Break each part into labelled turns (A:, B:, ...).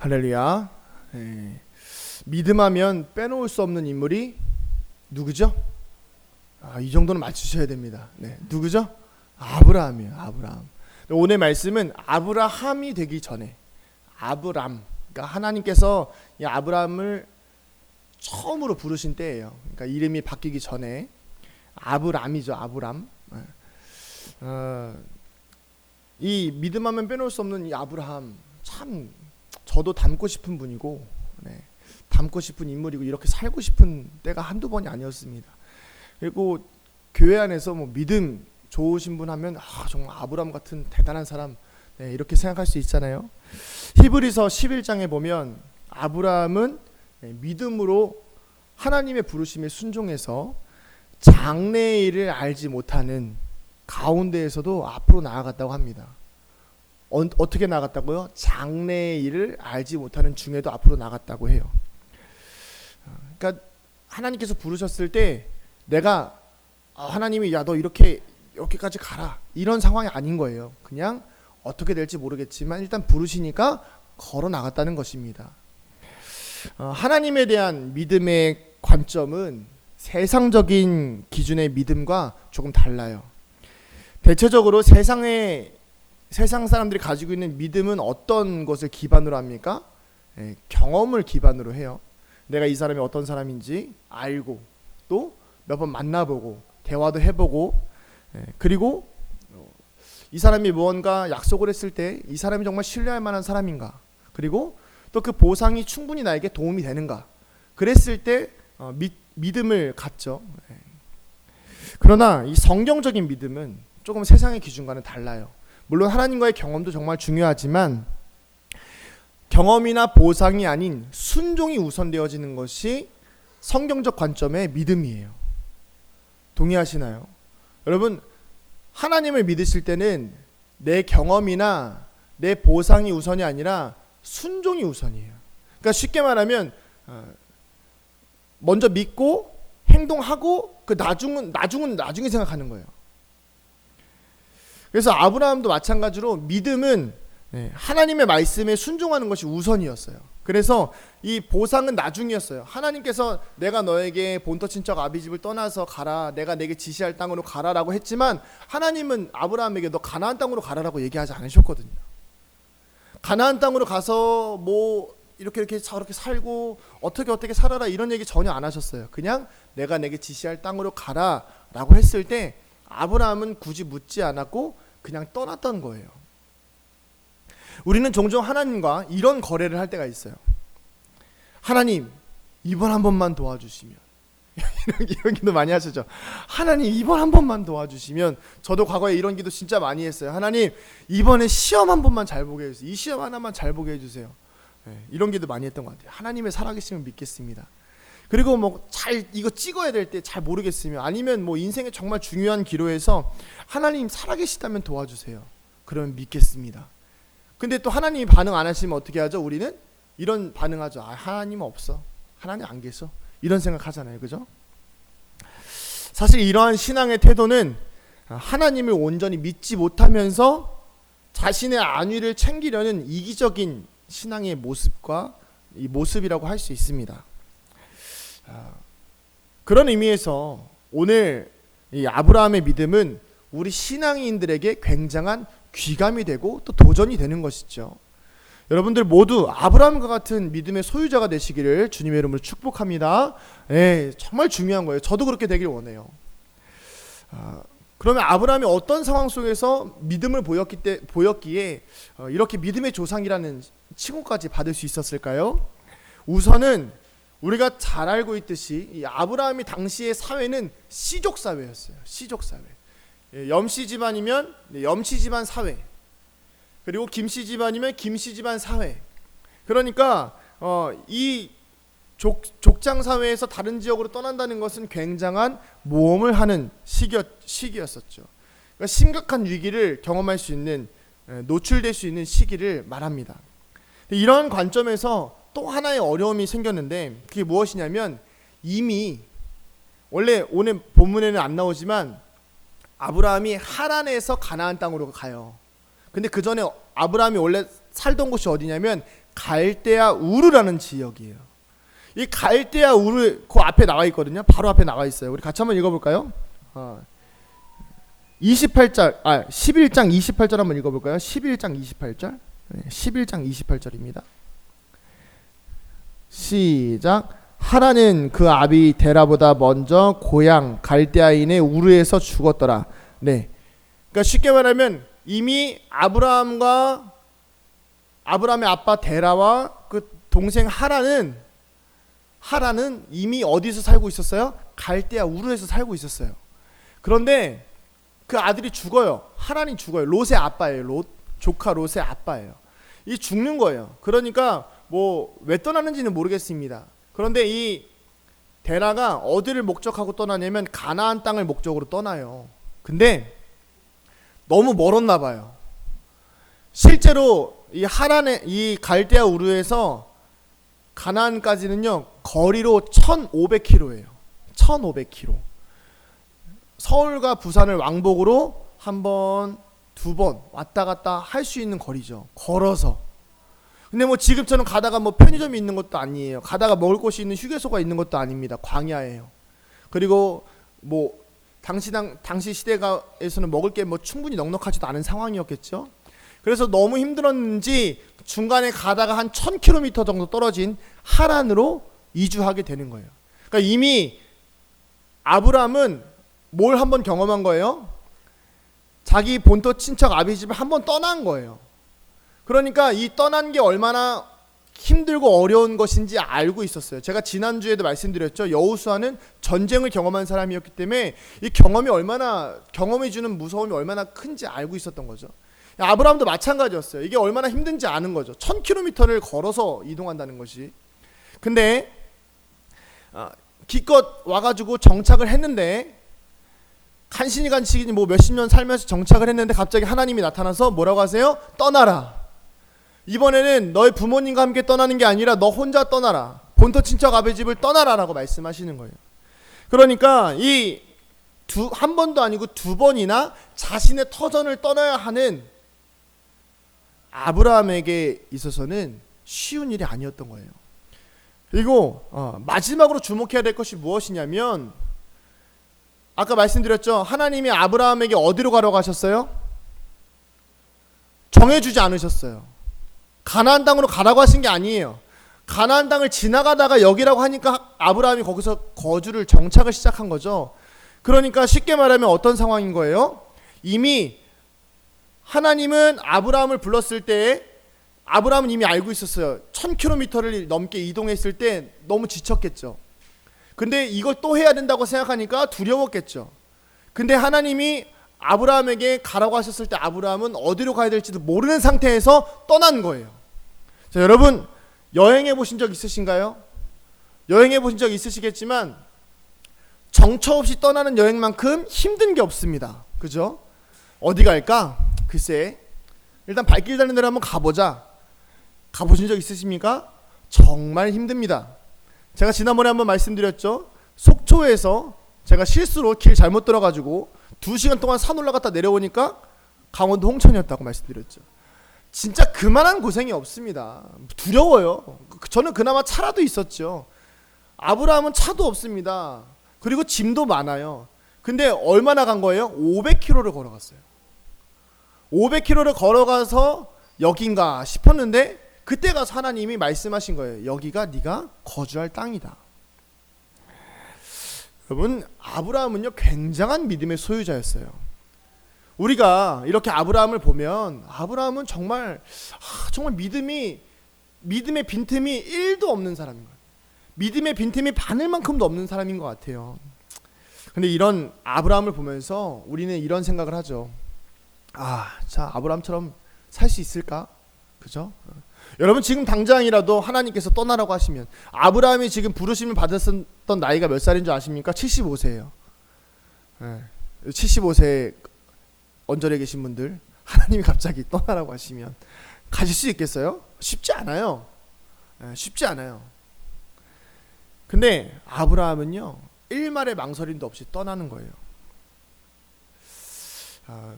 A: 할렐루야. 믿음하면 빼놓을 수 없는 인물이 누구죠? 이 정도는 맞추셔야 됩니다. 누구죠? 아브라함이에요. 아브라함. 오늘 말씀은 아브라함이 되기 전에 아브람, 그러니까 하나님께서 이 아브라함을 처음으로 부르신 때예요. 그러니까 이름이 바뀌기 전에 아브람이죠. 아브람. 이 믿음하면 빼놓을 수 없는 이 아브라함, 참 저도 닮고 싶은 분이고, 닮고 싶은 인물이고, 이렇게 살고 싶은 때가 한두 번이 아니었습니다. 그리고 교회 안에서 뭐 믿음 좋으신 분 하면 정말 아브라함 같은 대단한 사람, 이렇게 생각할 수 있잖아요. 히브리서 11장에 보면 아브라함은 믿음으로 하나님의 부르심에 순종해서 장래의 일을 알지 못하는 가운데에서도 앞으로 나아갔다고 합니다. 어떻게 나갔다고요? 장래의 일을 알지 못하는 중에도 앞으로 나갔다고 해요. 그러니까 하나님께서 부르셨을 때 내가 하나님이 야 너 이렇게까지 가라 이런 상황이 아닌 거예요. 그냥 어떻게 될지 모르겠지만 일단 부르시니까 걸어 나갔다는 것입니다. 하나님에 대한 믿음의 관점은 세상적인 기준의 믿음과 조금 달라요. 대체적으로 세상 사람들이 가지고 있는 믿음은 어떤 것을 기반으로 합니까? 경험을 기반으로 해요. 내가 이 사람이 어떤 사람인지 알고 또 몇 번 만나보고 대화도 해보고 그리고 이 사람이 무언가 약속을 했을 때 이 사람이 정말 신뢰할 만한 사람인가, 그리고 또 그 보상이 충분히 나에게 도움이 되는가, 그랬을 때 믿음을 갖죠. 그러나 이 성경적인 믿음은 조금 세상의 기준과는 달라요. 물론 하나님과의 경험도 정말 중요하지만 경험이나 보상이 아닌 순종이 우선되어지는 것이 성경적 관점의 믿음이에요. 동의하시나요? 여러분, 하나님을 믿으실 때는 내 경험이나 내 보상이 우선이 아니라 순종이 우선이에요. 그러니까 쉽게 말하면 먼저 믿고 행동하고 그 나중은 나중에 생각하는 거예요. 그래서 아브라함도 마찬가지로 믿음은 하나님의 말씀에 순종하는 것이 우선이었어요. 그래서 이 보상은 나중이었어요. 하나님께서 내가 너에게 본토 친척 아비집을 떠나서 가라, 내가 내게 지시할 땅으로 가라라고 했지만 하나님은 아브라함에게 너 가나안 땅으로 가라라고 얘기하지 않으셨거든요. 가나안 땅으로 가서 뭐 이렇게 저렇게 살고 어떻게 살아라 이런 얘기 전혀 안 하셨어요. 그냥 내가 내게 지시할 땅으로 가라라고 했을 때 아브라함은 굳이 묻지 않았고 그냥 떠났던 거예요. 우리는 종종 하나님과 이런 거래를 할 때가 있어요. 하나님, 이번 한 번만 도와주시면 이런 기도 많이 하시죠. 하나님, 이번 한 번만 도와주시면. 저도 과거에 이런 기도 진짜 많이 했어요. 하나님, 이번에 시험 한 번만 잘 보게 해주세요. 이 시험 하나만 잘 보게 해주세요. 이런 기도 많이 했던 것 같아요. 하나님의 살아계심을 믿겠습니다. 그리고 뭐 이거 찍어야 될 때 잘 모르겠으면, 아니면 뭐 인생의 정말 중요한 기로에서 하나님 살아계시다면 도와주세요. 그러면 믿겠습니다. 근데 또 하나님이 반응 안 하시면 어떻게 하죠? 우리는 이런 반응하죠. 하나님 없어. 하나님 안 계셔. 이런 생각하잖아요. 그죠? 사실 이러한 신앙의 태도는 하나님을 온전히 믿지 못하면서 자신의 안위를 챙기려는 이기적인 신앙의 모습이라고 할 수 있습니다. 그런 의미에서 오늘 이 아브라함의 믿음은 우리 신앙인들에게 굉장한 귀감이 되고 또 도전이 되는 것이죠. 여러분들 모두 아브라함과 같은 믿음의 소유자가 되시기를 주님의 이름으로 축복합니다. 정말 중요한 거예요. 저도 그렇게 되길 원해요. 그러면 아브라함이 어떤 상황 속에서 믿음을 보였기에 이렇게 믿음의 조상이라는 칭호까지 받을 수 있었을까요? 우선은 우리가 잘 알고 있듯이 이 아브라함이 당시의 사회는 씨족 사회였어요. 씨족 사회. 염씨 집안이면 염씨 집안 사회, 그리고 김씨 집안이면 김씨 집안 사회. 그러니까 이 족장 사회에서 다른 지역으로 떠난다는 것은 굉장한 모험을 하는 시기였었죠. 그러니까 심각한 위기를 경험할 수 있는, 노출될 수 있는 시기를 말합니다. 이런 관점에서 또 하나의 어려움이 생겼는데, 그게 무엇이냐면, 이미 원래 오늘 본문에는 안 나오지만 아브라함이 하란에서 가나안 땅으로 가요. 근데 그 전에 아브라함이 원래 살던 곳이 어디냐면 갈대아 우르라는 지역이에요. 이 갈대아 우르 그 앞에 나와 있거든요. 바로 앞에 나와 있어요. 우리 같이 한번 읽어볼까요? 11장 28절 한번 읽어볼까요? 11장 28절. 11장 28절입니다. 시작. 하라는 그 아비 데라보다 먼저 고향 갈대아인의 우르에서 죽었더라. 네. 그러니까 쉽게 말하면 이미 아브라함의 아빠 데라와 그 동생 하라는 이미 어디서 살고 있었어요? 갈대아 우르에서 살고 있었어요. 그런데 그 아들이 죽어요. 하란이 죽어요. 롯의 아빠예요. 조카 롯의 아빠예요. 이 죽는 거예요. 그러니까 뭐 왜 떠나는지는 모르겠습니다. 그런데 이 데라가 어디를 목적하고 떠나냐면 가나안 땅을 목적으로 떠나요. 근데 너무 멀었나 봐요. 실제로 이 갈대아 우르에서 가나안까지는요 거리로 1,500km예요. 1,500km. 서울과 부산을 왕복으로 한 번, 두 번 왔다 갔다 할 수 있는 거리죠. 걸어서. 근데 뭐 지금처럼 가다가 뭐 편의점이 있는 것도 아니에요. 가다가 먹을 곳이 있는 휴게소가 있는 것도 아닙니다. 광야예요. 그리고 뭐 당시 시대가에서는 먹을 게 뭐 충분히 넉넉하지도 않은 상황이었겠죠. 그래서 너무 힘들었는지 중간에 가다가 한 1,000km 정도 떨어진 하란으로 이주하게 되는 거예요. 그러니까 이미 아브라함은 뭘 한번 경험한 거예요? 자기 본토 친척 아비 집을 한번 떠난 거예요. 그러니까 이 떠난 게 얼마나 힘들고 어려운 것인지 알고 있었어요. 제가 지난주에도 말씀드렸죠. 여호수아는 전쟁을 경험한 사람이었기 때문에 이 경험이 주는 무서움이 얼마나 큰지 알고 있었던 거죠. 아브라함도 마찬가지였어요. 이게 얼마나 힘든지 아는 거죠. 1,000km를 걸어서 이동한다는 것이. 근데 기껏 와가지고 정착을 했는데 간신히 뭐 몇십 년 살면서 정착을 했는데 갑자기 하나님이 나타나서 뭐라고 하세요? 떠나라. 이번에는 너희 부모님과 함께 떠나는 게 아니라 너 혼자 떠나라. 본토 친척 아버지 집을 떠나라라고 말씀하시는 거예요. 그러니까 한 번도 아니고 두 번이나 자신의 터전을 떠나야 하는 아브라함에게 있어서는 쉬운 일이 아니었던 거예요. 그리고 마지막으로 주목해야 될 것이 무엇이냐면 아까 말씀드렸죠. 하나님이 아브라함에게 어디로 가라고 하셨어요? 정해주지 않으셨어요. 가나안 땅으로 가라고 하신 게 아니에요. 가나안 땅을 지나가다가 여기라고 하니까 아브라함이 거기서 거주를 정착을 시작한 거죠. 그러니까 쉽게 말하면 어떤 상황인 거예요? 이미 하나님은 아브라함을 불렀을 때 아브라함은 이미 알고 있었어요. 1,000km를 넘게 이동했을 때 너무 지쳤겠죠. 근데 이걸 또 해야 된다고 생각하니까 두려웠겠죠. 근데 하나님이 아브라함에게 가라고 하셨을 때 아브라함은 어디로 가야 될지도 모르는 상태에서 떠난 거예요. 자, 여러분 여행해 보신 적 있으신가요? 여행해 보신 적 있으시겠지만 정처 없이 떠나는 여행만큼 힘든 게 없습니다. 그죠? 어디 갈까? 글쎄, 일단 발길 닿는 데로 한번 가보자. 가보신 적 있으십니까? 정말 힘듭니다. 제가 지난번에 한번 말씀드렸죠. 속초에서 제가 실수로 길 잘못 들어가지고 2시간 동안 산 올라갔다 내려오니까 강원도 홍천이었다고 말씀드렸죠. 진짜 그만한 고생이 없습니다. 두려워요. 저는 그나마 차라도 있었죠. 아브라함은 차도 없습니다. 그리고 짐도 많아요. 근데 얼마나 간 거예요? 500km를 걸어갔어요. 500km를 걸어가서 여긴가 싶었는데 그때 가서 하나님이 말씀하신 거예요. 여기가 네가 거주할 땅이다. 여러분, 아브라함은요 굉장한 믿음의 소유자였어요. 우리가 이렇게 아브라함을 보면 아브라함은 정말 믿음의 빈틈이 1도 없는 사람인 거예요. 믿음의 빈틈이 바늘만큼도 없는 사람인 것 같아요. 근데 이런 아브라함을 보면서 우리는 이런 생각을 하죠. 자, 아브라함처럼 살 수 있을까? 그죠? 여러분 지금 당장이라도 하나님께서 떠나라고 하시면 아브라함이 지금 부르심을 받았던 나이가 몇 살인 줄 아십니까? 75세예요. 75세 언저리에 계신 분들 하나님이 갑자기 떠나라고 하시면 가실 수 있겠어요? 쉽지 않아요. 쉽지 않아요. 근데 아브라함은요 일말의 망설임도 없이 떠나는 거예요.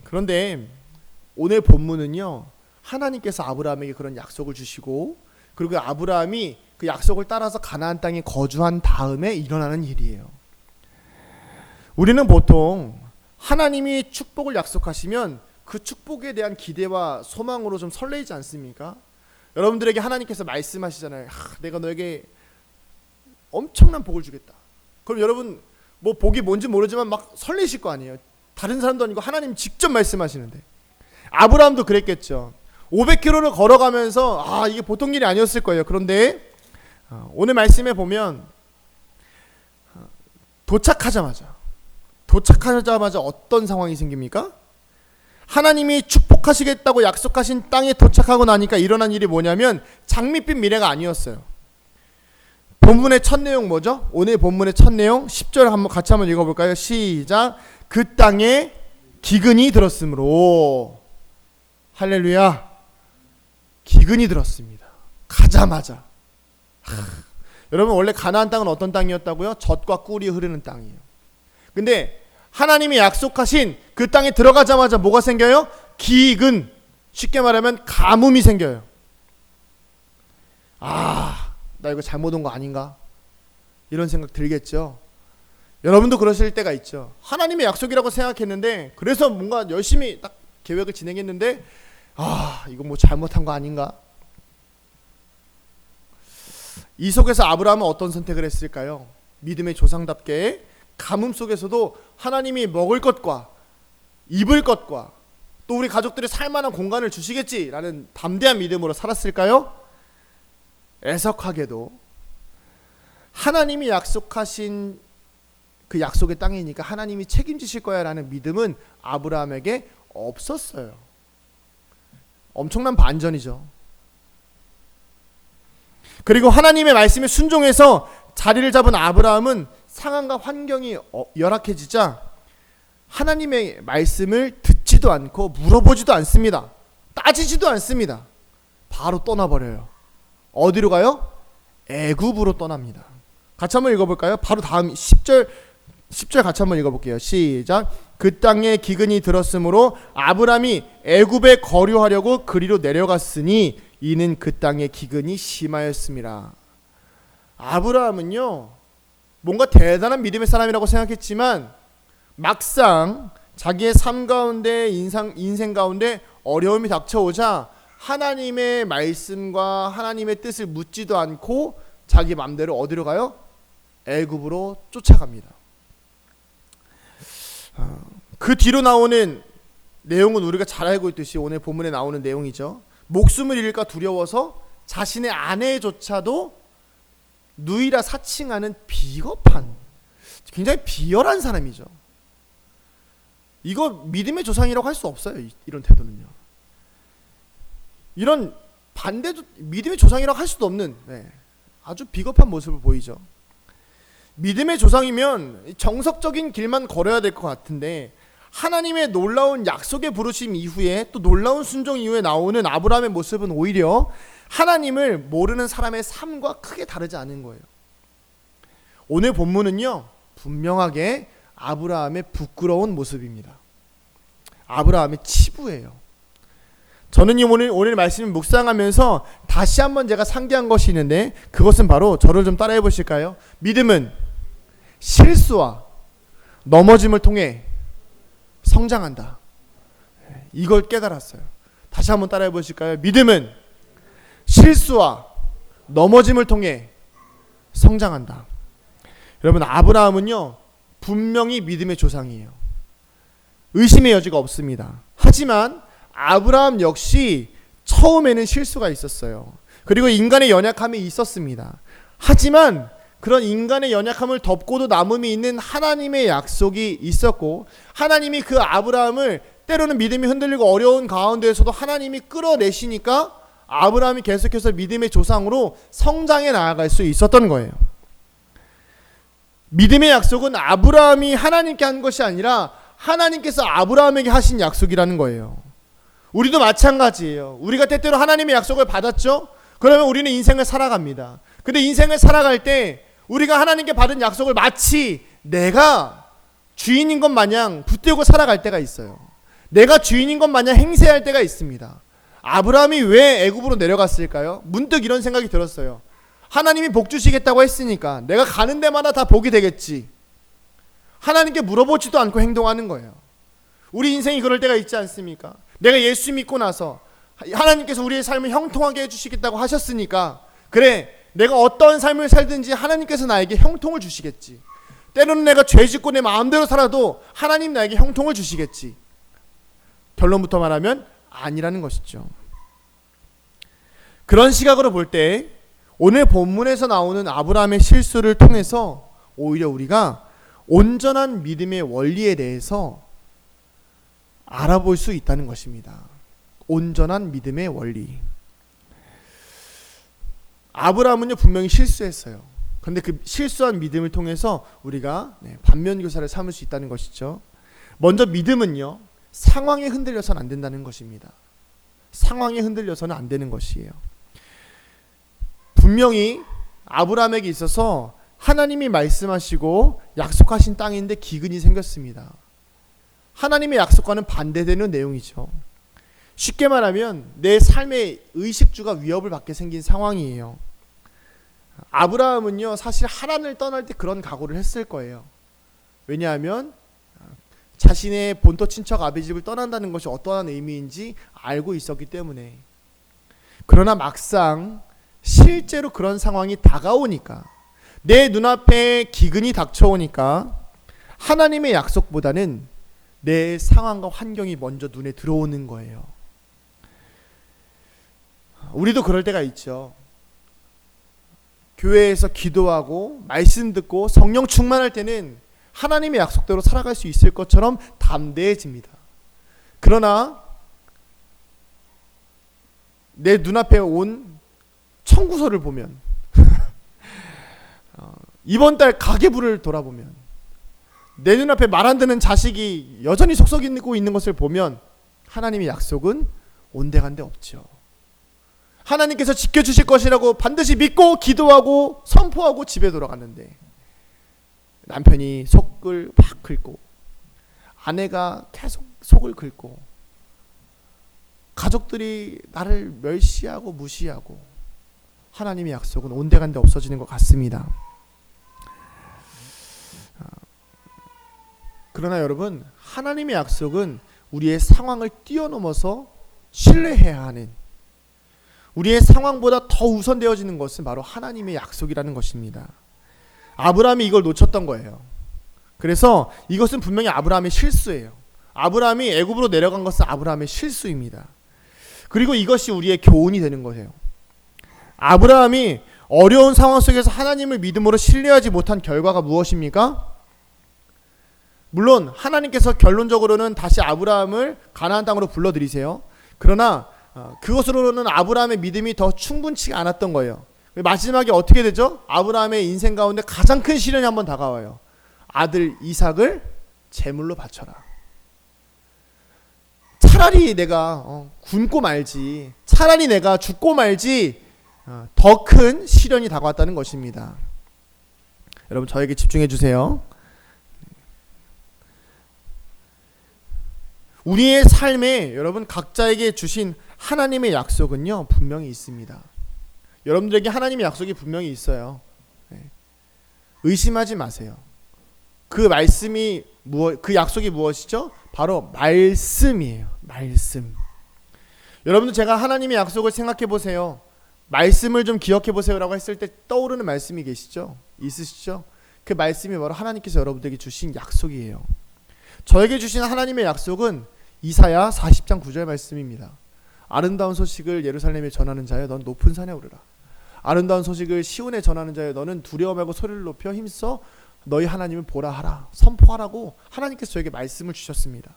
A: 그런데 오늘 본문은요 하나님께서 아브라함에게 그런 약속을 주시고 그리고 아브라함이 그 약속을 따라서 가나안 땅에 거주한 다음에 일어나는 일이에요. 우리는 보통 하나님이 축복을 약속하시면 그 축복에 대한 기대와 소망으로 좀 설레이지 않습니까? 여러분들에게 하나님께서 말씀하시잖아요. 내가 너에게 엄청난 복을 주겠다. 그럼 여러분 뭐 복이 뭔지 모르지만 막 설레실 거 아니에요. 다른 사람도 아니고 하나님 직접 말씀하시는데. 아브라함도 그랬겠죠. 500km를 걸어가면서 이게 보통 일이 아니었을 거예요. 그런데 오늘 말씀에 보면 도착하자마자 어떤 상황이 생깁니까? 하나님이 축복하시겠다고 약속하신 땅에 도착하고 나니까 일어난 일이 뭐냐면 장밋빛 미래가 아니었어요. 본문의 첫 내용 뭐죠? 오늘 본문의 첫 내용 10절 같이 한번 읽어볼까요? 시작. 그 땅에 기근이 들었으므로. 할렐루야. 기근이 들었습니다. 가자마자. 여러분 원래 가나안 땅은 어떤 땅이었다고요? 젖과 꿀이 흐르는 땅이에요. 근데 하나님이 약속하신 그 땅에 들어가자마자 뭐가 생겨요? 기근. 쉽게 말하면 가뭄이 생겨요. 나 이거 잘못 온 거 아닌가? 이런 생각 들겠죠. 여러분도 그러실 때가 있죠. 하나님의 약속이라고 생각했는데 그래서 뭔가 열심히 딱 계획을 진행했는데 이거 뭐 잘못한 거 아닌가? 이 속에서 아브라함은 어떤 선택을 했을까요? 믿음의 조상답게 가뭄 속에서도 하나님이 먹을 것과 입을 것과 또 우리 가족들이 살만한 공간을 주시겠지라는 담대한 믿음으로 살았을까요? 애석하게도 하나님이 약속하신 그 약속의 땅이니까 하나님이 책임지실 거야 라는 믿음은 아브라함에게 없었어요. 엄청난 반전이죠. 그리고 하나님의 말씀에 순종해서 자리를 잡은 아브라함은 상황과 환경이 열악해지자 하나님의 말씀을 듣지도 않고 물어보지도 않습니다. 따지지도 않습니다. 바로 떠나버려요. 어디로 가요? 애굽으로 떠납니다. 같이 한번 읽어볼까요? 바로 다음 10절 같이 한번 읽어볼게요. 시작. 그 땅에 기근이 들었으므로 아브라함이 애굽에 거류하려고 그리로 내려갔으니 이는 그 땅에 기근이 심하였습니다. 아브라함은요 뭔가 대단한 믿음의 사람이라고 생각했지만 막상 자기의 삶 가운데 인생 가운데 어려움이 닥쳐오자 하나님의 말씀과 하나님의 뜻을 묻지도 않고 자기 맘대로 어디로 가요? 애굽으로 쫓아갑니다. 그 뒤로 나오는 내용은 우리가 잘 알고 있듯이 오늘 본문에 나오는 내용이죠. 목숨을 잃을까 두려워서 자신의 아내조차도 누이라 사칭하는 비겁한, 굉장히 비열한 사람이죠. 이거 믿음의 조상이라고 할 수 없어요. 이런 태도는요. 이런 반대도 믿음의 조상이라고 할 수도 없는 아주 비겁한 모습을 보이죠. 믿음의 조상이면 정석적인 길만 걸어야 될 것 같은데 하나님의 놀라운 약속의 부르심 이후에 또 놀라운 순종 이후에 나오는 아브라함의 모습은 오히려 하나님을 모르는 사람의 삶과 크게 다르지 않은 거예요. 오늘 본문은요 분명하게 아브라함의 부끄러운 모습입니다. 아브라함의 치부예요. 저는 오늘 말씀을 묵상하면서 다시 한번 제가 상기한 것이 있는데 그것은 바로 저를 좀 따라해 보실까요? 믿음은 실수와 넘어짐을 통해 성장한다. 이걸 깨달았어요. 다시 한번 따라해 보실까요? 믿음은 실수와 넘어짐을 통해 성장한다. 여러분 아브라함은요 분명히 믿음의 조상이에요. 의심의 여지가 없습니다. 하지만 아브라함 역시 처음에는 실수가 있었어요. 그리고 인간의 연약함이 있었습니다. 하지만 그런 인간의 연약함을 덮고도 남음이 있는 하나님의 약속이 있었고 하나님이 그 아브라함을 때로는 믿음이 흔들리고 어려운 가운데에서도 하나님이 끌어내시니까 아브라함이 계속해서 믿음의 조상으로 성장해 나아갈 수 있었던 거예요. 믿음의 약속은 아브라함이 하나님께 한 것이 아니라 하나님께서 아브라함에게 하신 약속이라는 거예요. 우리도 마찬가지예요. 우리가 때때로 하나님의 약속을 받았죠? 그러면 우리는 인생을 살아갑니다. 근데 인생을 살아갈 때 우리가 하나님께 받은 약속을 마치 내가 주인인 것 마냥 붙들고 살아갈 때가 있어요. 내가 주인인 것 마냥 행세할 때가 있습니다. 아브라함이 왜 애굽으로 내려갔을까요? 문득 이런 생각이 들었어요. 하나님이 복 주시겠다고 했으니까 내가 가는 데마다 다 복이 되겠지. 하나님께 물어보지도 않고 행동하는 거예요. 우리 인생이 그럴 때가 있지 않습니까? 내가 예수 믿고 나서 하나님께서 우리의 삶을 형통하게 해주시겠다고 하셨으니까, 그래, 내가 어떤 삶을 살든지 하나님께서 나에게 형통을 주시겠지. 때로는 내가 죄 짓고 내 마음대로 살아도 하나님 나에게 형통을 주시겠지. 결론부터 말하면 아니라는 것이죠. 그런 시각으로 볼 때 오늘 본문에서 나오는 아브라함의 실수를 통해서 오히려 우리가 온전한 믿음의 원리에 대해서 알아볼 수 있다는 것입니다. 온전한 믿음의 원리. 아브라함은요 분명히 실수했어요. 그런데 그 실수한 믿음을 통해서 우리가 반면교사를 삼을 수 있다는 것이죠. 먼저 믿음은요 상황에 흔들려서는 안 된다는 것입니다. 상황에 흔들려서는 안 되는 것이에요. 분명히 아브라함에게 있어서 하나님이 말씀하시고 약속하신 땅인데 기근이 생겼습니다. 하나님의 약속과는 반대되는 내용이죠. 쉽게 말하면 내 삶의 의식주가 위협을 받게 생긴 상황이에요. 아브라함은요 사실 하란을 떠날 때 그런 각오를 했을 거예요. 왜냐하면 자신의 본토 친척 아비 집을 떠난다는 것이 어떠한 의미인지 알고 있었기 때문에. 그러나 막상 실제로 그런 상황이 다가오니까, 내 눈앞에 기근이 닥쳐오니까 하나님의 약속보다는 내 상황과 환경이 먼저 눈에 들어오는 거예요. 우리도 그럴 때가 있죠. 교회에서 기도하고 말씀 듣고 성령 충만할 때는 하나님의 약속대로 살아갈 수 있을 것처럼 담대해집니다. 그러나 내 눈앞에 온 청구서를 보면 이번 달 가계부를 돌아보면 내 눈앞에 말 안 듣는 자식이 여전히 속썩이고 있는 것을 보면 하나님의 약속은 온데간데 없죠. 하나님께서 지켜주실 것이라고 반드시 믿고 기도하고 선포하고 집에 돌아갔는데 남편이 속을 막 긁고 아내가 계속 속을 긁고 가족들이 나를 멸시하고 무시하고 하나님의 약속은 온데간데 없어지는 것 같습니다. 그러나 여러분, 하나님의 약속은 우리의 상황을 뛰어넘어서 신뢰해야 하는, 우리의 상황보다 더 우선되어지는 것은 바로 하나님의 약속이라는 것입니다. 아브라함이 이걸 놓쳤던 거예요. 그래서 이것은 분명히 아브라함의 실수예요. 아브라함이 애굽으로 내려간 것은 아브라함의 실수입니다. 그리고 이것이 우리의 교훈이 되는 거예요. 아브라함이 어려운 상황 속에서 하나님을 믿음으로 신뢰하지 못한 결과가 무엇입니까? 물론 하나님께서 결론적으로는 다시 아브라함을 가나안 땅으로 불러들이세요. 그러나 그것으로는 아브라함의 믿음이 더 충분치 않았던 거예요. 마지막에 어떻게 되죠? 아브라함의 인생 가운데 가장 큰 시련이 한번 다가와요. 아들 이삭을 제물로 바쳐라. 차라리 내가 굶고 말지, 차라리 내가 죽고 말지, 더 큰 시련이 다가왔다는 것입니다. 여러분 저에게 집중해 주세요. 우리의 삶에 여러분 각자에게 주신 하나님의 약속은요 분명히 있습니다. 여러분들에게 하나님의 약속이 분명히 있어요. 의심하지 마세요. 그 말씀이 그 약속이 무엇이죠? 바로 말씀이에요. 말씀. 여러분들 제가 하나님의 약속을 생각해 보세요. 말씀을 좀 기억해 보세요라고 했을 때 떠오르는 말씀이 계시죠? 있으시죠? 그 말씀이 바로 하나님께서 여러분들에게 주신 약속이에요. 저에게 주신 하나님의 약속은 이사야 40장 9절 말씀입니다. 아름다운 소식을 예루살렘에 전하는 자여 넌 높은 산에 오르라. 아름다운 소식을 시온에 전하는 자여 너는 두려워 말고 소리를 높여 힘써 너희 하나님을 보라 하라. 선포하라고 하나님께서 저에게 말씀을 주셨습니다.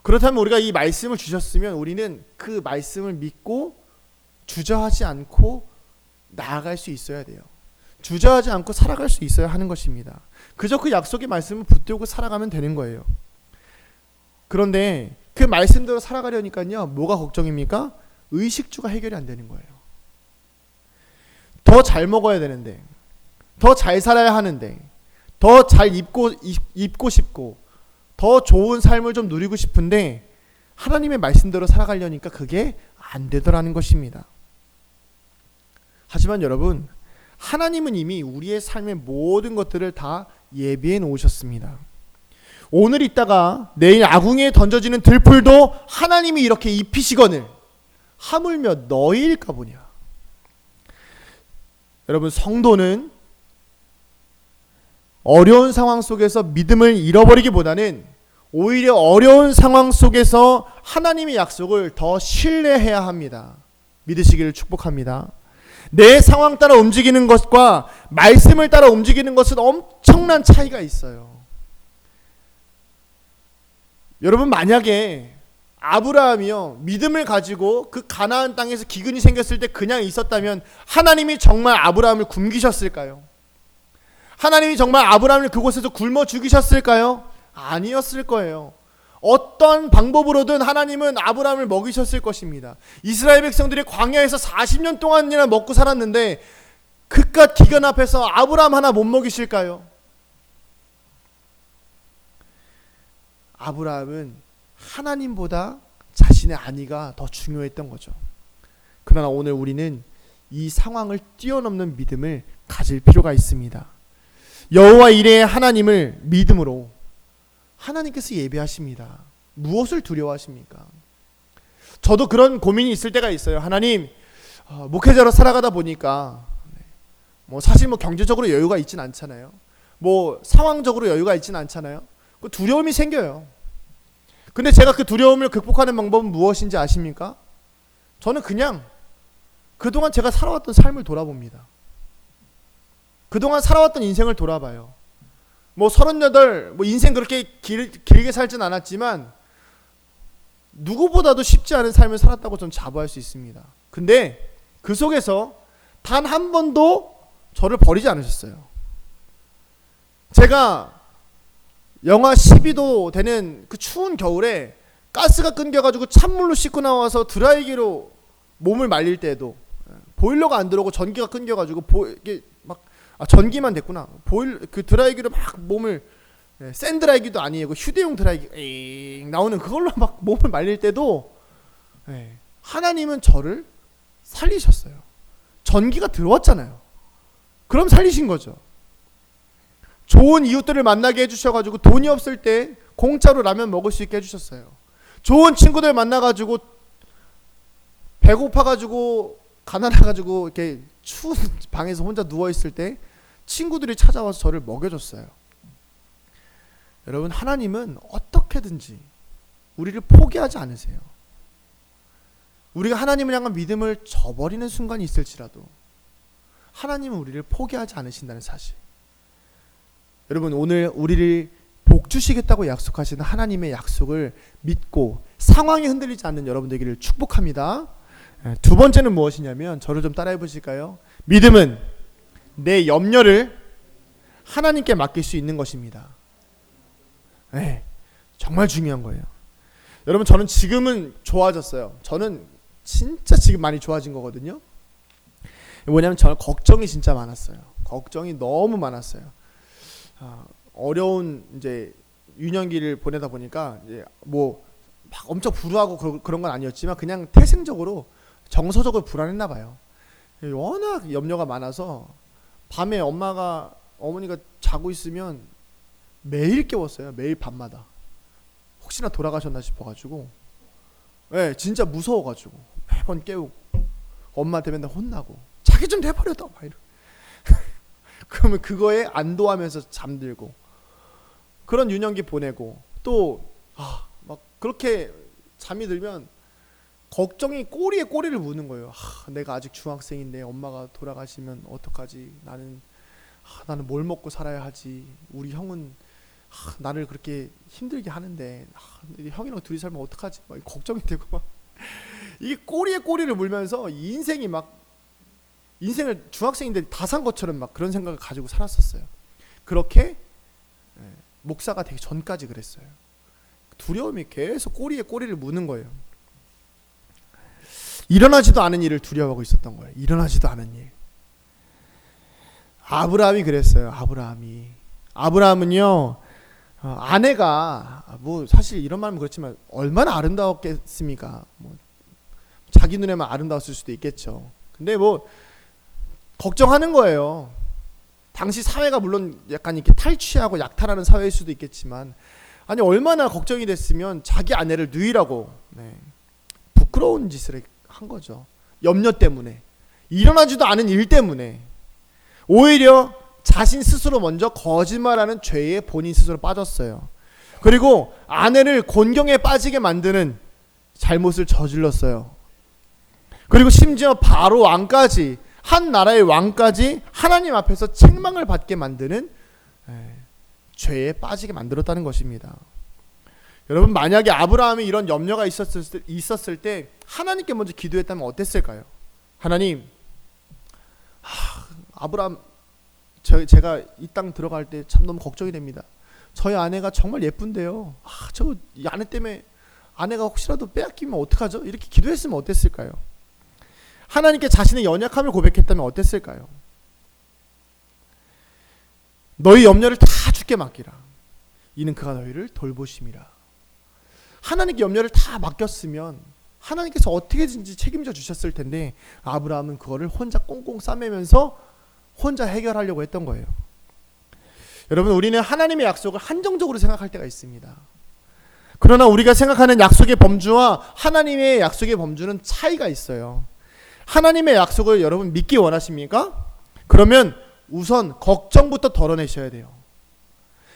A: 그렇다면 우리가 이 말씀을 주셨으면 우리는 그 말씀을 믿고 주저하지 않고 나아갈 수 있어야 돼요. 주저하지 않고 살아갈 수 있어야 하는 것입니다. 그저 그 약속의 말씀을 붙들고 살아가면 되는 거예요. 그런데 그 말씀대로 살아가려니까요 뭐가 걱정입니까? 의식주가 해결이 안 되는 거예요. 더 잘 먹어야 되는데, 더 잘 살아야 하는데, 더 잘 입고 싶고, 더 좋은 삶을 좀 누리고 싶은데 하나님의 말씀대로 살아가려니까 그게 안 되더라는 것입니다. 하지만 여러분, 하나님은 이미 우리의 삶의 모든 것들을 다 예비해 놓으셨습니다. 오늘 있다가 내일 아궁이에 던져지는 들풀도 하나님이 이렇게 입히시거늘 하물며 너희일까 보냐. 여러분, 성도는 어려운 상황 속에서 믿음을 잃어버리기보다는 오히려 어려운 상황 속에서 하나님의 약속을 더 신뢰해야 합니다. 믿으시기를 축복합니다. 내 상황 따라 움직이는 것과 말씀을 따라 움직이는 것은 엄청난 차이가 있어요. 여러분, 만약에 아브라함이요 믿음을 가지고 그 가나안 땅에서 기근이 생겼을 때 그냥 있었다면 하나님이 정말 아브라함을 굶기셨을까요? 하나님이 정말 아브라함을 그곳에서 굶어 죽이셨을까요? 아니었을 거예요. 어떤 방법으로든 하나님은 아브라함을 먹이셨을 것입니다. 이스라엘 백성들이 광야에서 40년 동안이나 먹고 살았는데 그깟 기근 앞에서 아브라함 하나 못 먹이실까요? 아브라함은 하나님보다 자신의 안위가 더 중요했던 거죠. 그러나 오늘 우리는 이 상황을 뛰어넘는 믿음을 가질 필요가 있습니다. 여호와 이레의 하나님을 믿음으로 하나님께서 예배하십니다. 무엇을 두려워하십니까? 저도 그런 고민이 있을 때가 있어요. 하나님, 목회자로 살아가다 보니까 사실 경제적으로 여유가 있진 않잖아요. 상황적으로 여유가 있진 않잖아요. 두려움이 생겨요. 근데 제가 그 두려움을 극복하는 방법은 무엇인지 아십니까? 저는 그냥 그동안 제가 살아왔던 삶을 돌아봅니다. 그동안 살아왔던 인생을 돌아봐요. 38, 인생 그렇게 길게 살진 않았지만 누구보다도 쉽지 않은 삶을 살았다고 저는 자부할 수 있습니다. 근데 그 속에서 단 한 번도 저를 버리지 않으셨어요. 제가 영하 12도 되는 그 추운 겨울에 가스가 끊겨가지고 찬물로 씻고 나와서 드라이기로 몸을 말릴 때에도 보일러가 안 들어오고 전기가 끊겨가지고 이게 전기만 됐구나. 그 드라이기로 막 몸을, 샌드라이기도 아니에요. 휴대용 드라이기 나오는 그걸로 막 몸을 말릴 때도 하나님은 저를 살리셨어요. 전기가 들어왔잖아요. 그럼 살리신 거죠. 좋은 이웃들을 만나게 해주셔가지고 돈이 없을 때 공짜로 라면 먹을 수 있게 해주셨어요. 좋은 친구들 만나가지고 배고파가지고 가난해가지고 이렇게 추운 방에서 혼자 누워있을 때 친구들이 찾아와서 저를 먹여줬어요. 여러분, 하나님은 어떻게든지 우리를 포기하지 않으세요. 우리가 하나님을 향한 믿음을 저버리는 순간이 있을지라도 하나님은 우리를 포기하지 않으신다는 사실. 여러분, 오늘 우리를 복 주시겠다고 약속하시는 하나님의 약속을 믿고 상황이 흔들리지 않는 여러분 되기를 축복합니다. 두 번째는 무엇이냐면, 저를 좀 따라해 보실까요? 믿음은 내 염려를 하나님께 맡길 수 있는 것입니다. 정말 중요한 거예요. 여러분, 저는 지금은 좋아졌어요. 저는 진짜 지금 많이 좋아진 거거든요. 뭐냐면 저는 걱정이 진짜 많았어요. 걱정이 너무 많았어요. 어려운 이제 유년기를 보내다 보니까 이제 막 엄청 불우하고 그런 건 아니었지만 그냥 태생적으로 정서적으로 불안했나 봐요. 워낙 염려가 많아서 밤에 어머니가 자고 있으면 매일 깨웠어요. 매일 밤마다. 혹시나 돌아가셨나 싶어가지고, 진짜 무서워가지고 매번 깨우고 엄마한테 맨날 혼나고 자기 좀 내버려둬 막 이러. 그러면 그거에 안도하면서 잠들고 그런 유년기 보내고 또 막 그렇게 잠이 들면 걱정이 꼬리에 꼬리를 무는 거예요. 내가 아직 중학생인데 엄마가 돌아가시면 어떡하지? 나는 뭘 먹고 살아야 하지? 우리 형은 나를 그렇게 힘들게 하는데 형이랑 둘이 살면 어떡하지? 막 걱정이 되고 막 이게 꼬리에 꼬리를 물면서 인생을 중학생인데 다 산 것처럼 막 그런 생각을 가지고 살았었어요. 그렇게 목사가 되기 전까지 그랬어요. 두려움이 계속 꼬리에 꼬리를 무는 거예요. 일어나지도 않은 일을 두려워하고 있었던 거예요. 일어나지도 않은 일. 아브라함이 그랬어요. 아브라함은요, 아내가 뭐 사실 이런 말은 그렇지만 얼마나 아름다웠겠습니까? 뭐 자기 눈에만 아름다웠을 수도 있겠죠. 근데 뭐 걱정하는 거예요. 당시 사회가 물론 약간 이렇게 탈취하고 약탈하는 사회일 수도 있겠지만, 아니 얼마나 걱정이 됐으면 자기 아내를 누이라고 부끄러운 짓을 한 거죠. 염려 때문에, 일어나지도 않은 일 때문에 오히려 자신 스스로 먼저 거짓말하는 죄에 본인 스스로 빠졌어요. 그리고 아내를 곤경에 빠지게 만드는 잘못을 저질렀어요. 그리고 심지어 바로 왕까지, 한 나라의 왕까지 하나님 앞에서 책망을 받게 만드는 죄에 빠지게 만들었다는 것입니다. 여러분, 만약에 아브라함이 이런 염려가 있었을 때 하나님께 먼저 기도했다면 어땠을까요? 하나님, 아브라함, 제가 이 땅 들어갈 때 참 너무 걱정이 됩니다. 저희 아내가 정말 예쁜데요. 저 이 아내 때문에 아내가 혹시라도 빼앗기면 어떡하죠? 이렇게 기도했으면 어땠을까요? 하나님께 자신의 연약함을 고백했다면 어땠을까요? 너희 염려를 다 주께 맡기라. 이는 그가 너희를 돌보심이라. 하나님께 염려를 다 맡겼으면 하나님께서 어떻게든지 책임져 주셨을 텐데, 아브라함은 그거를 혼자 꽁꽁 싸매면서 혼자 해결하려고 했던 거예요. 여러분, 우리는 하나님의 약속을 한정적으로 생각할 때가 있습니다. 그러나 우리가 생각하는 약속의 범주와 하나님의 약속의 범주는 차이가 있어요. 하나님의 약속을 여러분 믿기 원하십니까? 그러면 우선 걱정부터 덜어내셔야 돼요.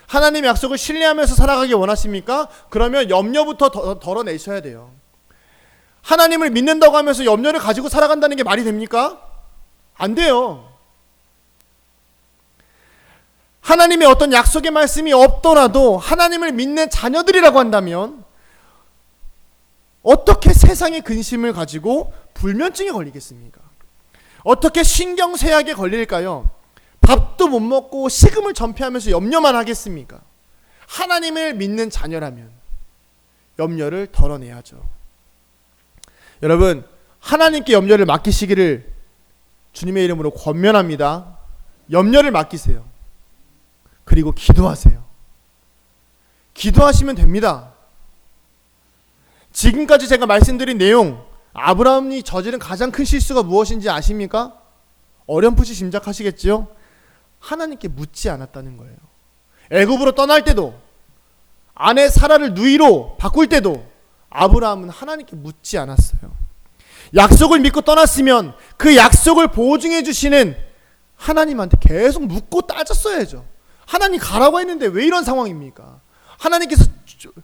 A: 하나님의 약속을 신뢰하면서 살아가기 원하십니까? 그러면 염려부터 덜어내셔야 돼요. 하나님을 믿는다고 하면서 염려를 가지고 살아간다는 게 말이 됩니까? 안 돼요. 하나님의 어떤 약속의 말씀이 없더라도 하나님을 믿는 자녀들이라고 한다면 어떻게 세상의 근심을 가지고 불면증에 걸리겠습니까? 어떻게 신경쇠약에 걸릴까요? 밥도 못 먹고 식음을 전폐하면서 염려만 하겠습니까? 하나님을 믿는 자녀라면 염려를 덜어내야죠. 여러분, 하나님께 염려를 맡기시기를 주님의 이름으로 권면합니다. 염려를 맡기세요. 그리고 기도하세요. 기도하시면 됩니다. 지금까지 제가 말씀드린 내용, 아브라함이 저지른 가장 큰 실수가 무엇인지 아십니까? 어렴풋이 짐작하시겠지요? 하나님께 묻지 않았다는 거예요. 애굽으로 떠날 때도, 아내 사라를 누이로 바꿀 때도 아브라함은 하나님께 묻지 않았어요. 약속을 믿고 떠났으면 그 약속을 보증해 주시는 하나님한테 계속 묻고 따졌어야죠. 하나님 가라고 했는데 왜 이런 상황입니까? 하나님께서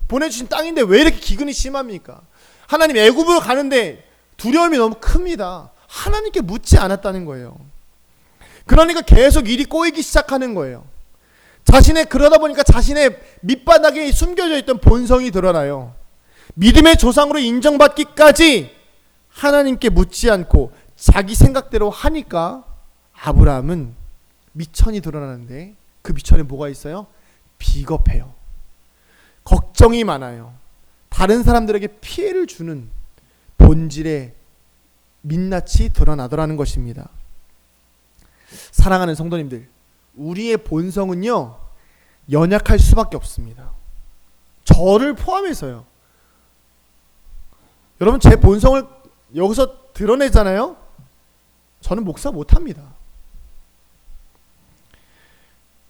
A: 보내주신 땅인데 왜 이렇게 기근이 심합니까? 하나님, 애굽으로 가는데 두려움이 너무 큽니다. 하나님께 묻지 않았다는 거예요. 그러니까 계속 일이 꼬이기 시작하는 거예요. 그러다 보니까 자신의 밑바닥에 숨겨져 있던 본성이 드러나요. 믿음의 조상으로 인정받기까지 하나님께 묻지 않고 자기 생각대로 하니까 아브라함은 미천이 드러나는데, 그 미천에 뭐가 있어요? 비겁해요. 걱정이 많아요. 다른 사람들에게 피해를 주는 본질의 민낯이 드러나더라는 것입니다. 사랑하는 성도님들, 우리의 본성은요, 연약할 수밖에 없습니다. 저를 포함해서요. 여러분, 제 본성을 여기서 드러내잖아요. 저는 목사 못합니다.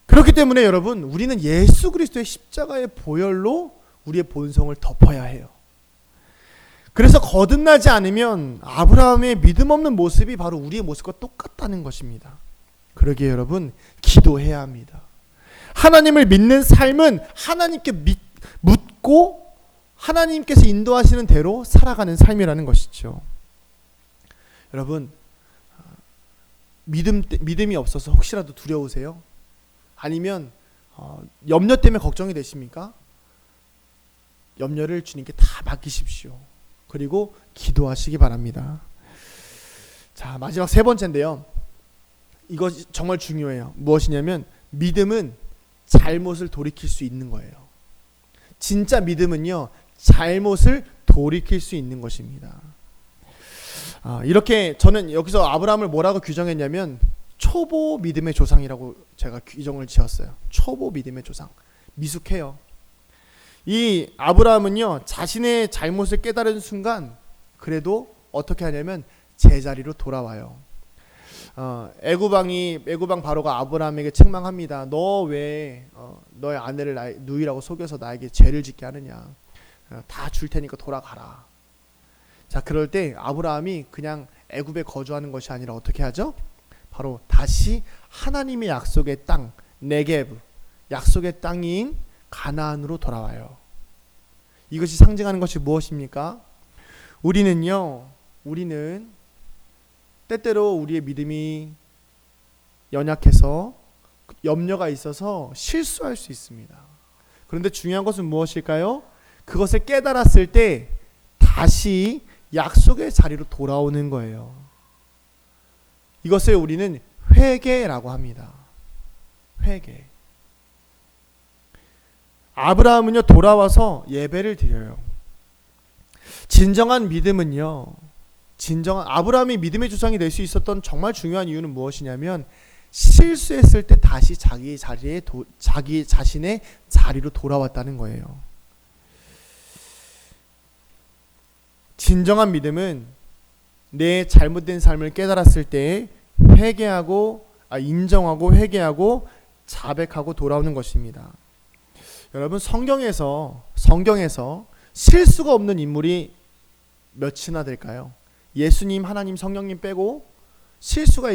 A: 그렇기 때문에 여러분, 우리는 예수 그리스도의 십자가의 보혈로 우리의 본성을 덮어야 해요. 그래서 거듭나지 않으면 아브라함의 믿음 없는 모습이 바로 우리의 모습과 똑같다는 것입니다. 그러기에 여러분, 기도해야 합니다. 하나님을 믿는 삶은 하나님께 묻고 하나님께서 인도하시는 대로 살아가는 삶이라는 것이죠. 여러분, 믿음이 없어서 혹시라도 두려우세요? 아니면 염려 때문에 걱정이 되십니까? 염려를 주님께 다 맡기십시오. 그리고 기도하시기 바랍니다. 자, 마지막 세 번째인데요. 이거 정말 중요해요. 무엇이냐면, 믿음은 잘못을 돌이킬 수 있는 거예요. 진짜 믿음은요, 잘못을 돌이킬 수 있는 것입니다. 이렇게 저는 여기서 아브라함을 뭐라고 규정했냐면 초보 믿음의 조상이라고 제가 규정을 지었어요. 초보 믿음의 조상. 미숙해요. 이 아브라함은요, 자신의 잘못을 깨달은 순간 그래도 어떻게 하냐면 제자리로 돌아와요. 애구방 바로가 아브라함에게 책망합니다. 너 왜 너의 아내를 누이라고 속여서 나에게 죄를 짓게 하느냐. 다 줄 테니까 돌아가라. 자, 그럴 때 아브라함이 그냥 애굽에 거주하는 것이 아니라 어떻게 하죠? 바로 다시 하나님의 약속의 땅, 네게브, 약속의 땅인 가나안으로 돌아와요. 이것이 상징하는 것이 무엇입니까? 우리는 때때로 우리의 믿음이 연약해서 염려가 있어서 실수할 수 있습니다. 그런데 중요한 것은 무엇일까요? 그것을 깨달았을 때 다시 약속의 자리로 돌아오는 거예요. 이것을 우리는 회개라고 합니다. 회개. 아브라함은요, 돌아와서 예배를 드려요. 진정한 믿음은요, 아브라함이 믿음의 조상이 될 수 있었던 정말 중요한 이유는 무엇이냐면 실수했을 때 다시 자기 자신의 자리로 돌아왔다는 거예요. 진정한 믿음은 내 잘못된 삶을 깨달았을 때 인정하고 회개하고 자백하고 돌아오는 것입니다. 여러분, 성경에서 실수가 없는 인물이 몇이나 될까요? 예수님, 하나님, 성령님 빼고 실수가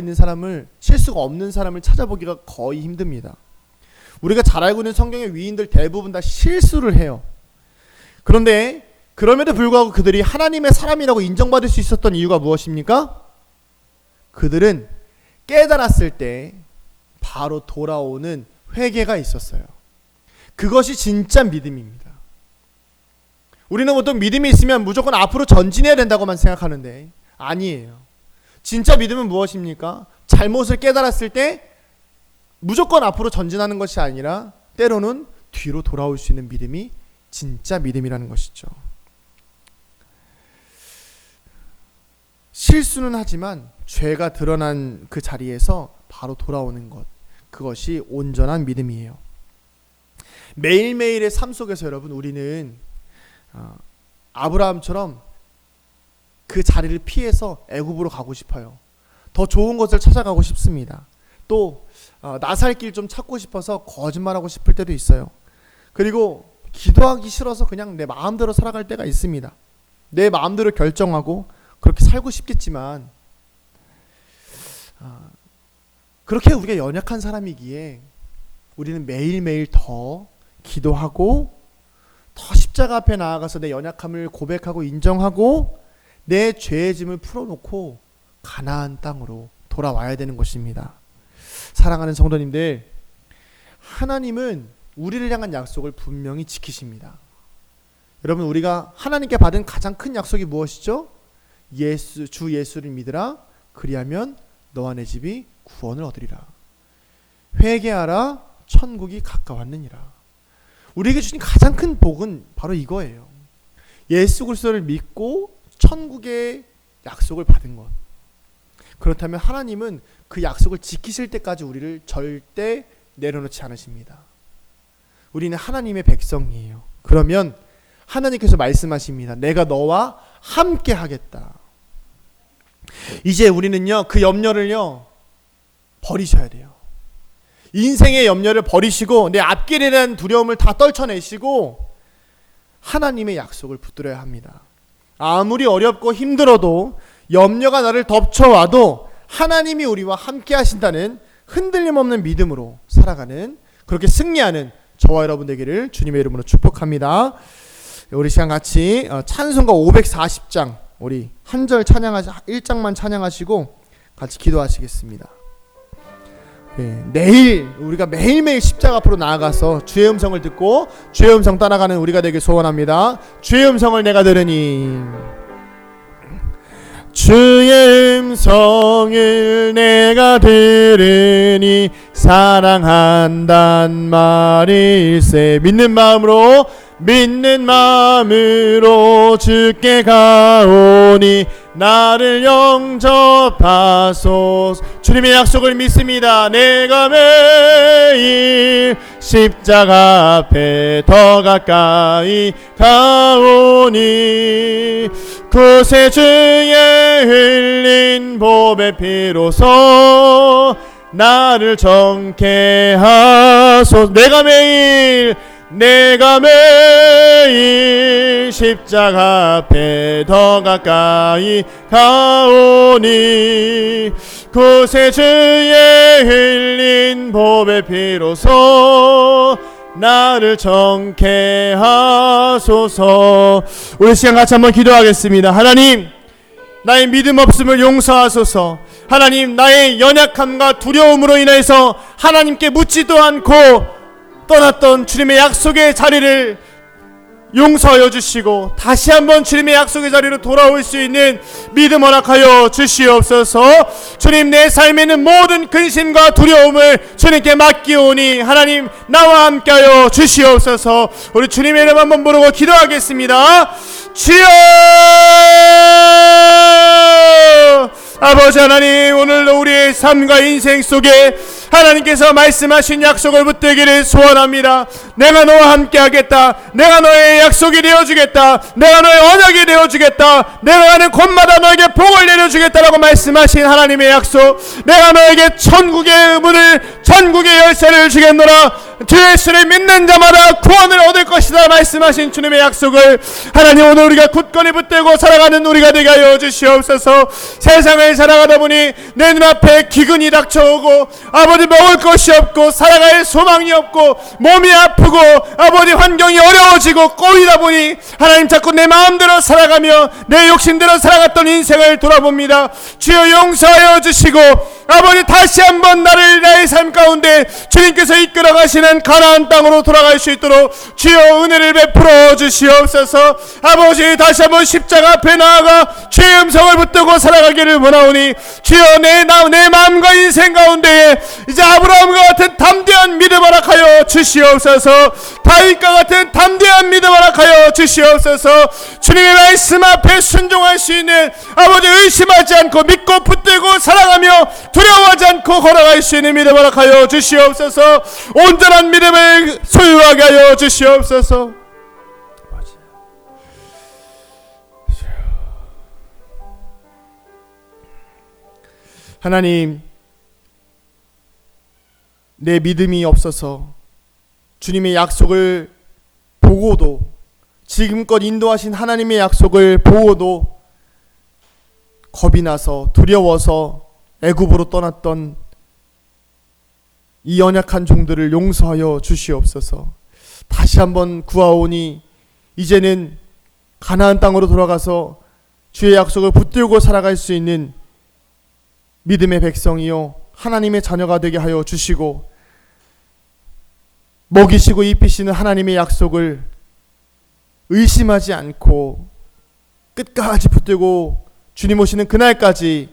A: 없는 사람을 찾아보기가 거의 힘듭니다. 우리가 잘 알고 있는 성경의 위인들 대부분 다 실수를 해요. 그런데 그럼에도 불구하고 그들이 하나님의 사람이라고 인정받을 수 있었던 이유가 무엇입니까? 그들은 깨달았을 때 바로 돌아오는 회개가 있었어요. 그것이 진짜 믿음입니다. 우리는 보통 믿음이 있으면 무조건 앞으로 전진해야 된다고만 생각하는데 아니에요. 진짜 믿음은 무엇입니까? 잘못을 깨달았을 때 무조건 앞으로 전진하는 것이 아니라 때로는 뒤로 돌아올 수 있는 믿음이 진짜 믿음이라는 것이죠. 실수는 하지만 죄가 드러난 그 자리에서 바로 돌아오는 것, 그것이 온전한 믿음이에요. 매일매일의 삶 속에서 여러분, 우리는 아브라함처럼 그 자리를 피해서 애굽으로 가고 싶어요. 더 좋은 것을 찾아가고 싶습니다. 또 나살길 좀 찾고 싶어서 거짓말하고 싶을 때도 있어요. 그리고 기도하기 싫어서 그냥 내 마음대로 살아갈 때가 있습니다. 내 마음대로 결정하고 그렇게 살고 싶겠지만 그렇게 우리가 연약한 사람이기에 우리는 매일매일 더 기도하고 더 십자가 앞에 나아가서 내 연약함을 고백하고 인정하고 내 죄의 짐을 풀어놓고 가나안 땅으로 돌아와야 되는 것입니다. 사랑하는 성도님들, 하나님은 우리를 향한 약속을 분명히 지키십니다. 여러분, 우리가 하나님께 받은 가장 큰 약속이 무엇이죠? 주 예수를 믿으라. 그리하면 너와 내 집이 구원을 얻으리라. 회개하라. 천국이 가까웠느니라. 우리에게 주신 가장 큰 복은 바로 이거예요. 예수 그리스도를 믿고 천국의 약속을 받은 것. 그렇다면 하나님은 그 약속을 지키실 때까지 우리를 절대 내려놓지 않으십니다. 우리는 하나님의 백성이에요. 그러면 하나님께서 말씀하십니다. 내가 너와 함께 하겠다. 이제 우리는요, 그 염려를요 버리셔야 돼요. 인생의 염려를 버리시고 내 앞길에 대한 두려움을 다 떨쳐내시고 하나님의 약속을 붙들어야 합니다. 아무리 어렵고 힘들어도 염려가 나를 덮쳐와도 하나님이 우리와 함께 하신다는 흔들림 없는 믿음으로 살아가는, 그렇게 승리하는 저와 여러분 되기를 주님의 이름으로 축복합니다. 우리 시간 같이 찬송가 540장 우리 한 절 찬양하시 1장만 찬양하시고 같이 기도하시겠습니다. 내일 우리가 매일매일 십자가 앞으로 나아가서 주의 음성을 듣고 주의 음성 따라가는 우리가 되길 소원합니다. 주의 음성을 내가 들으니, 주의 음성을 내가 들으니 사랑한단 말일세. 믿는 마음으로 주께 가오니 나를 영접하소서. 주님의 약속을 믿습니다. 내가 매일 십자가 앞에 더 가까이 가오니 구세주의 흘린 보배 피로써 나를 정케 하소서. 내가 매일 십자가 앞에 더 가까이 가오니 구세주의 흘린 보배 피로써 나를 정케 하소서. 우리 시간 같이 한번 기도하겠습니다. 하나님, 나의 믿음 없음을 용서하소서. 하나님, 나의 연약함과 두려움으로 인해서 하나님께 묻지도 않고 떠났던 주님의 약속의 자리를 용서하여 주시고 다시 한번 주님의 약속의 자리로 돌아올 수 있는 믿음 허락하여 주시옵소서. 주님, 내 삶에 있는 모든 근심과 두려움을 주님께 맡기오니 하나님 나와 함께하여 주시옵소서. 우리 주님의 이름 한번 부르고 기도하겠습니다. 주여! 아버지 하나님, 오늘도 우리의 삶과 인생 속에 하나님께서 말씀하신 약속을 붙들기를 소원합니다. 내가 너와 함께 하겠다. 내가 너의 약속이 되어주겠다. 내가 너의 언약이 되어주겠다. 내가 가는 곳마다 너에게 복을 내려주겠다라고 말씀하신 하나님의 약속, 내가 너에게 천국의 문을, 천국의 열쇠를 주겠노라. 주 예수를 믿는 자마다 구원을 얻을 것이다 말씀하신 주님의 약속을 하나님, 오늘 우리가 굳건히 붙들고 살아가는 우리가 되게 하여 주시옵소서. 세상을 살아가다 보니 내 눈앞에 기근이 닥쳐오고 아버지 먹을 것이 없고 살아갈 소망이 없고 몸이 아프고 아버지 환경이 어려워지고 꼬이다 보니 하나님, 자꾸 내 마음대로 살아가며 내 욕심대로 살아갔던 인생을 돌아봅니다. 주여 용서하여 주시고 아버지, 다시 한번 나의 삶 가운데 주님께서 이끌어 가시는 가나안 땅으로 돌아갈 수 있도록 주여 은혜를 베풀어 주시옵소서. 아버지, 다시 한번 십자가 앞에 나아가 주의 음성을 붙들고 살아가기를 원하오니 주여 내 마음과 인생 가운데 이제 아브라함과 같은 담대한 믿음 허락하여 주시옵소서. 다윗과 같은 담대한 믿음 허락하여 주시옵소서. 주님의 말씀 앞에 순종할 수 있는 아버지, 의심하지 않고 믿고 붙들고 살아가며 두려워하지 않고 걸어갈 수 있는 믿음 허락하여 주시옵소서. 온전한 믿음을 소유하게 하여 주시옵소서. 하나님, 내 믿음이 없어서 주님의 약속을 보고도, 지금껏 인도하신 하나님의 약속을 보고도 겁이 나서 두려워서 애굽으로 떠났던 이 연약한 종들을 용서하여 주시옵소서. 다시 한번 구하오니 이제는 가나안 땅으로 돌아가서 주의 약속을 붙들고 살아갈 수 있는 믿음의 백성이요 하나님의 자녀가 되게 하여 주시고, 먹이시고 입히시는 하나님의 약속을 의심하지 않고 끝까지 붙들고 주님 오시는 그날까지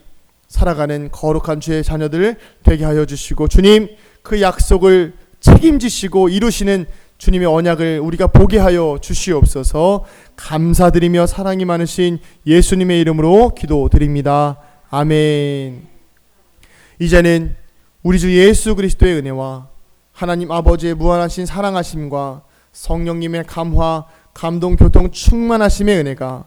A: 살아가는 거룩한 주의 자녀들 되게 하여 주시고, 주님 그 약속을 책임지시고 이루시는 주님의 언약을 우리가 보게 하여 주시옵소서. 감사드리며 사랑이 많으신 예수님의 이름으로 기도드립니다. 아멘. 이제는 우리 주 예수 그리스도의 은혜와 하나님 아버지의 무한하신 사랑하심과 성령님의 감화, 감동, 교통, 충만하심의 은혜가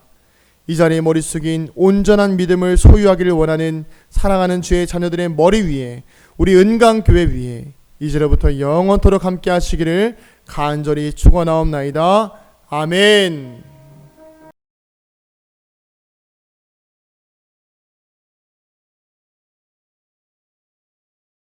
A: 이 자리에 머리 숙인 온전한 믿음을 소유하기를 원하는 사랑하는 주의 자녀들의 머리 위에, 우리 은강교회 위에 이제로부터 영원토록 함께 하시기를 간절히 축원하옵나이다. 아멘.